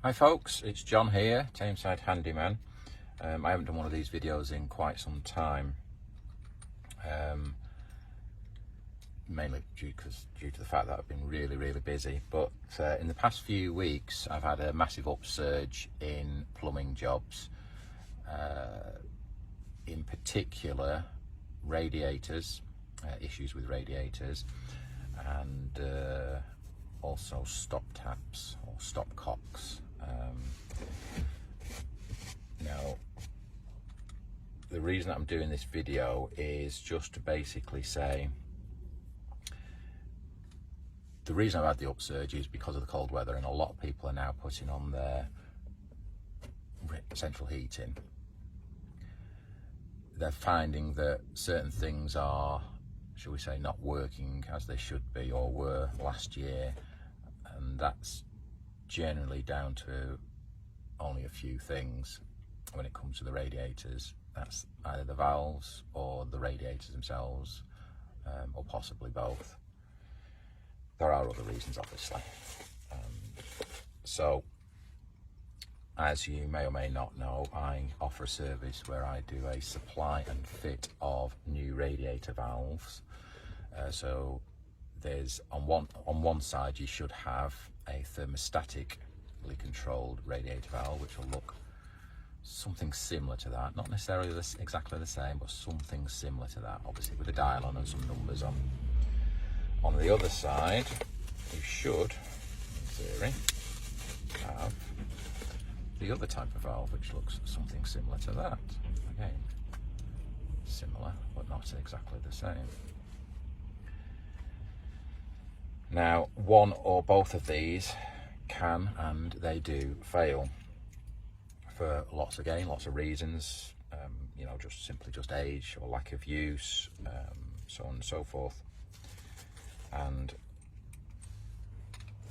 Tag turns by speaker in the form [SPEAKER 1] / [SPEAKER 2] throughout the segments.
[SPEAKER 1] Hi folks, it's John here, Tameside Handyman. I haven't done one of these videos in quite some time, mainly due to the fact that I've been really busy. But in the past few weeks I've had a massive upsurge in plumbing jobs, in particular radiators, issues with radiators, and also stop taps or stopcocks. Now, the reason I'm doing this video is just to basically say the reason I've had the upsurge is because of the cold weather, and a lot of people are now putting on their central heating. They're finding that certain things are, shall we say, not working as they should be or were last year, and that's generally down to only a few things when it comes to the radiators. That's either the valves or the radiators themselves, or possibly both. There are other reasons, obviously. So, as you may or may not know, I offer a service where I do a supply and fit of new radiator valves. So there's on one side you should have a thermostatically controlled radiator valve, which will look something similar to that, not necessarily exactly the same, but something similar to that, obviously with a dial on and some numbers on. On the other side you should, in theory, have the other type of valve, which looks something similar to that. Again, similar but not exactly the same. Now, one or both of these can, and they do, fail for lots of reasons, just simply age or lack of use, so on and so forth. And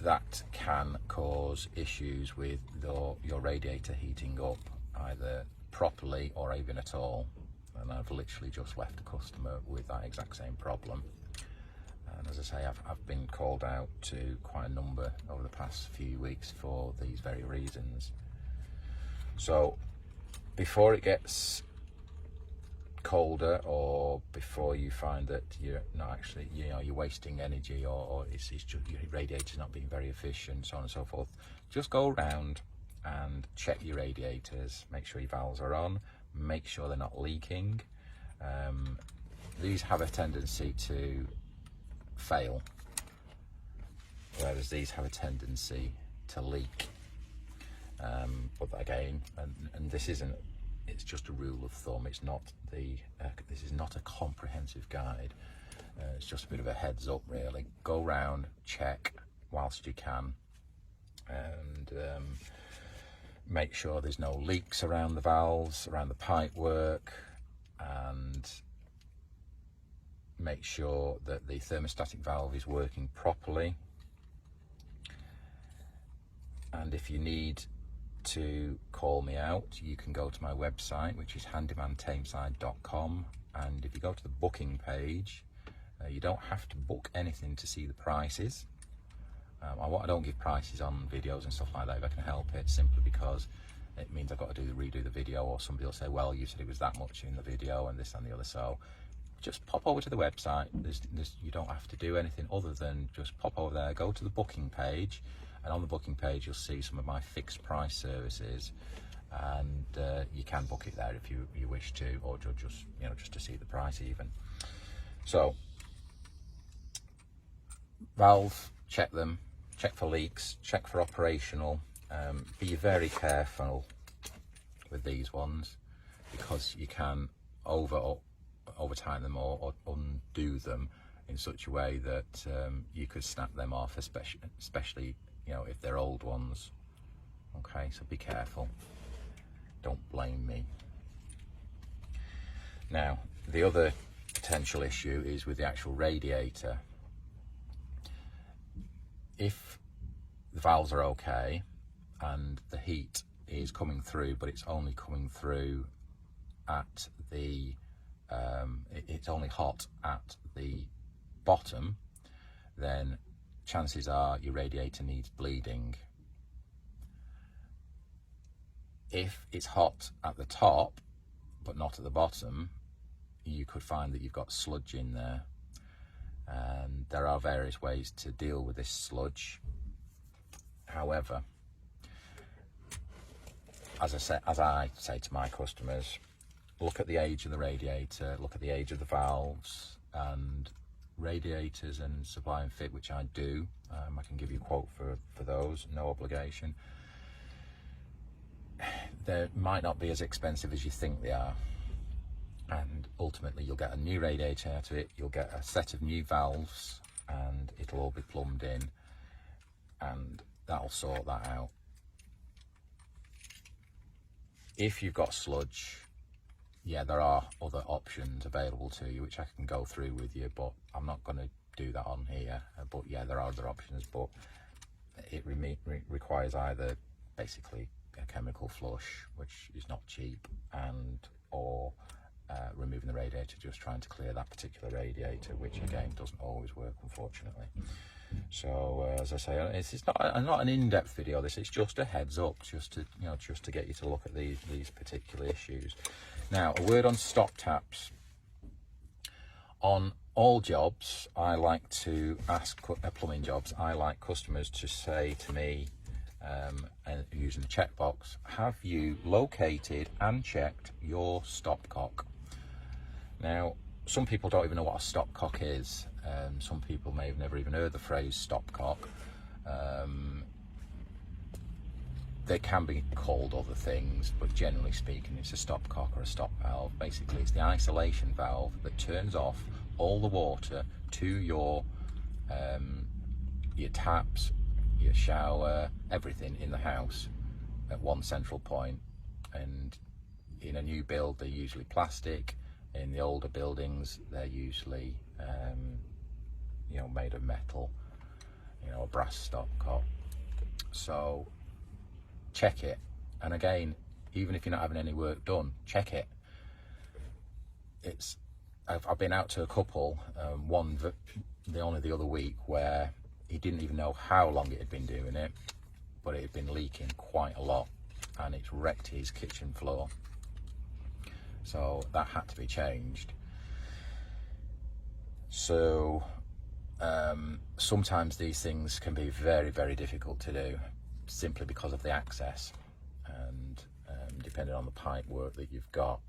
[SPEAKER 1] that can cause issues with your radiator heating up either properly or even at all. And I've literally just left a customer with that exact same problem. And as I say, I've been called out to quite a number over the past few weeks for these very reasons. So before it gets colder, or before you find that you're not actually, you're wasting energy, or it's just your radiator's not being very efficient, so on and so forth, just go around and check your radiators, make sure your valves are on, make sure they're not leaking. These have a tendency to fail, whereas these have a tendency to leak. But again, and this isn't, it's just a rule of thumb. It's not this is not a comprehensive guide. It's just a bit of a heads up, really. Go round, check whilst you can, and make sure there's no leaks around the valves, around the pipe work, and make sure that the thermostatic valve is working properly. And if you need to call me out, you can go to my website, which is handymantameside.com, and if you go to the booking page, you don't have to book anything to see the prices. I don't give prices on videos and stuff like that if I can help it, simply because it means I've got to redo the video, or somebody will say, well, you said it was that much in the video and this and the other. So just pop over to the website. You don't have to do anything other than just pop over there, go to the booking page, and on the booking page you'll see some of my fixed price services, and you can book it there if you wish to, or just to see the price even. So valve, check them, check for leaks, check for operational. Be very careful with these ones, because you can overtime them or undo them in such a way that you could snap them off, especially if they're old ones. Okay, so be careful, don't blame me. Now, the other potential issue is with the actual radiator. If the valves are okay and the heat is coming through, but it's only coming through at the it's only hot at the bottom, then chances are your radiator needs bleeding. If it's hot at the top but not at the bottom, you could find that you've got sludge in there, and there are various ways to deal with this sludge. However, as I say to my customers, look at the age of the radiator, look at the age of the valves, and radiators and supply and fit, which I do. I can give you a quote for those, no obligation. They might not be as expensive as you think they are, and ultimately you'll get a new radiator out of it, you'll get a set of new valves, and it'll all be plumbed in, and that'll sort that out. If you've got sludge, yeah, there are other options available to you, which I can go through with you, but I'm not going to do that on here. But yeah, there are other options, but it requires either basically a chemical flush, which is not cheap, and or removing the radiator, just trying to clear that particular radiator, which again doesn't always work, unfortunately. So as I say, it's not an in-depth video. This is just a heads up, just to get you to look at these particular issues. Now, a word on stop taps. On all jobs, I like to ask plumbing jobs. I like customers to say to me, and using the checkbox, have you located and checked your stopcock? Now, some people don't even know what a stopcock is. Some people may have never even heard the phrase stopcock. They can be called other things, but generally speaking, it's a stopcock or a stop valve. Basically, it's the isolation valve that turns off all the water to your taps, your shower, everything in the house at one central point. And in a new build, they're usually plastic. In the older buildings, they're usually made of metal, a brass stopcock. So check it, and again, even if you're not having any work done, check it. I've been out to a couple, one only the other week, where he didn't even know how long it had been doing it, but it had been leaking quite a lot, and it's wrecked his kitchen floor. So that had to be changed. So sometimes these things can be very, very difficult to do, simply because of the access and depending on the pipe work that you've got.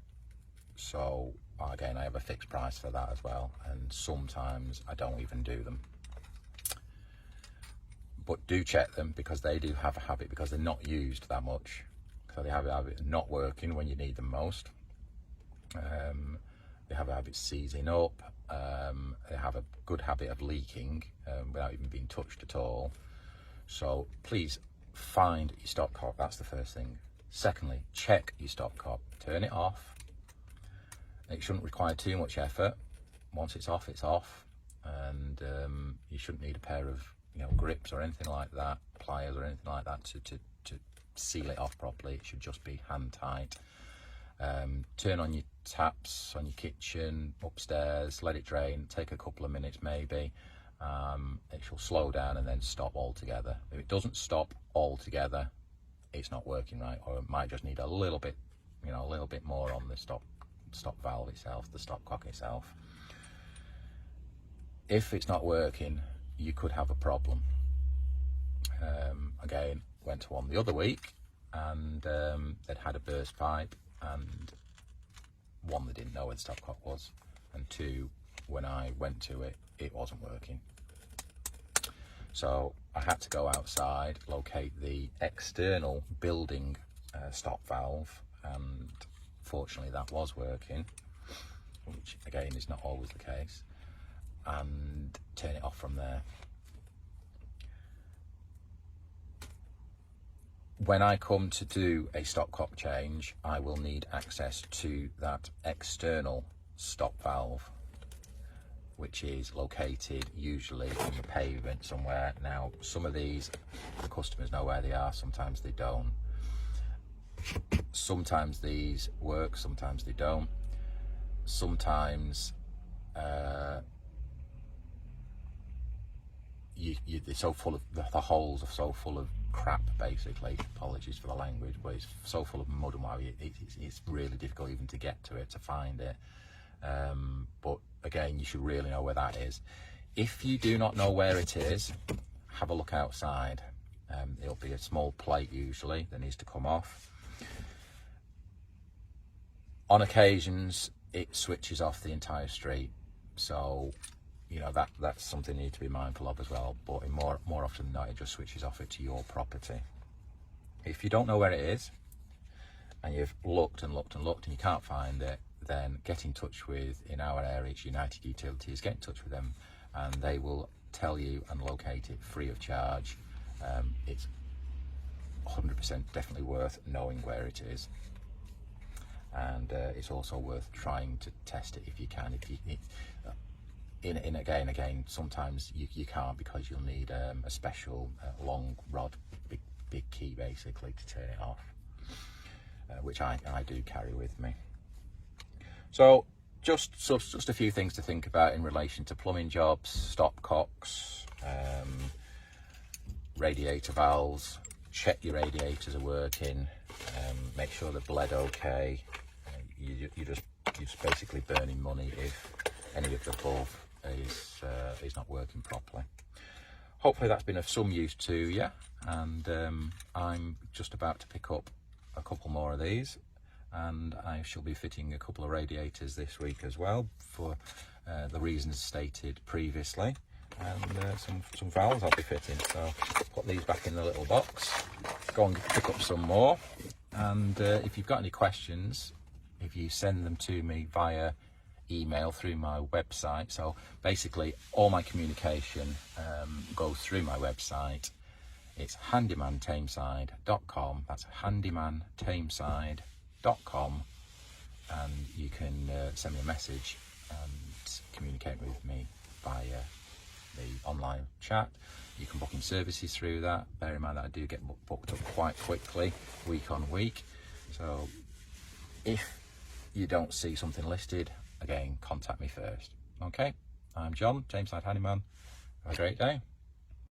[SPEAKER 1] So again, I have a fixed price for that as well, and sometimes I don't even do them. But do check them, because they do have a habit, because they're not used that much, so they have a habit of not working when you need them most. They have a habit of seizing up. They have a good habit of leaking without even being touched at all. So please find your stopcock. That's the first thing. Secondly, check your stopcock. Turn it off. It shouldn't require too much effort. Once it's off, it's off. And you shouldn't need a pair of grips or anything like that, pliers or anything like that to seal it off properly. It should just be hand tight. Turn on your taps on your kitchen, upstairs, let it drain, take a couple of minutes maybe. It shall slow down and then stop altogether. If it doesn't stop altogether, it's not working right, or it might just need a little bit more on the stop valve itself, the stopcock itself. If it's not working, you could have a problem. Again, went to one the other week, and they'd had a burst pipe, and one, they didn't know where the stopcock was, and two, when I went to it, it wasn't working. So I had to go outside, locate the external building stop valve, and fortunately that was working, which again is not always the case, and turn it off from there. When I come to do a stopcock change, I will need access to that external stop valve, which is located usually on the pavement somewhere. Now, some of these, the customers know where they are, sometimes they don't. Sometimes these work, sometimes they don't. Sometimes they're so full of, the holes are so full of crap basically. Apologies for the language, but it's so full of mud and wow, it's really difficult even to get to it, to find it. But again, you should really know where that is. If you do not know where it is, have a look outside. It'll be a small plate usually that needs to come off. On occasions, it switches off the entire street, so you know that's something you need to be mindful of as well. But more often than not, it just switches off it to your property. If you don't know where it is, and you've looked and looked and looked and you can't find it, then get in touch with, in our area, it's United Utilities. Get in touch with them, and they will tell you and locate it free of charge. It's 100% definitely worth knowing where it is, and it's also worth trying to test it if you can. Again, sometimes you can't, because you'll need a special long rod, big key basically to turn it off, which I do carry with me. So just a few things to think about in relation to plumbing jobs: stopcocks, radiator valves. Check your radiators are working, make sure they're bled okay. You're just basically burning money if any of the above is not working properly. Hopefully that's been of some use to you, and I'm just about to pick up a couple more of these, and I shall be fitting a couple of radiators this week as well, for the reasons stated previously, and some valves I'll be fitting. So put these back in the little box, go and pick up some more, and if you've got any questions, if you send them to me via email through my website. So basically all my communication goes through my website. It's handymantameside.com. That's handymantameside.com, and you can send me a message and communicate with me via the online chat. You can book in services through that. Bear in mind that I do get booked up quite quickly, week on week. So if you don't see something listed, again, contact me first. Okay, I'm John, Tameside Handyman. Have a great day.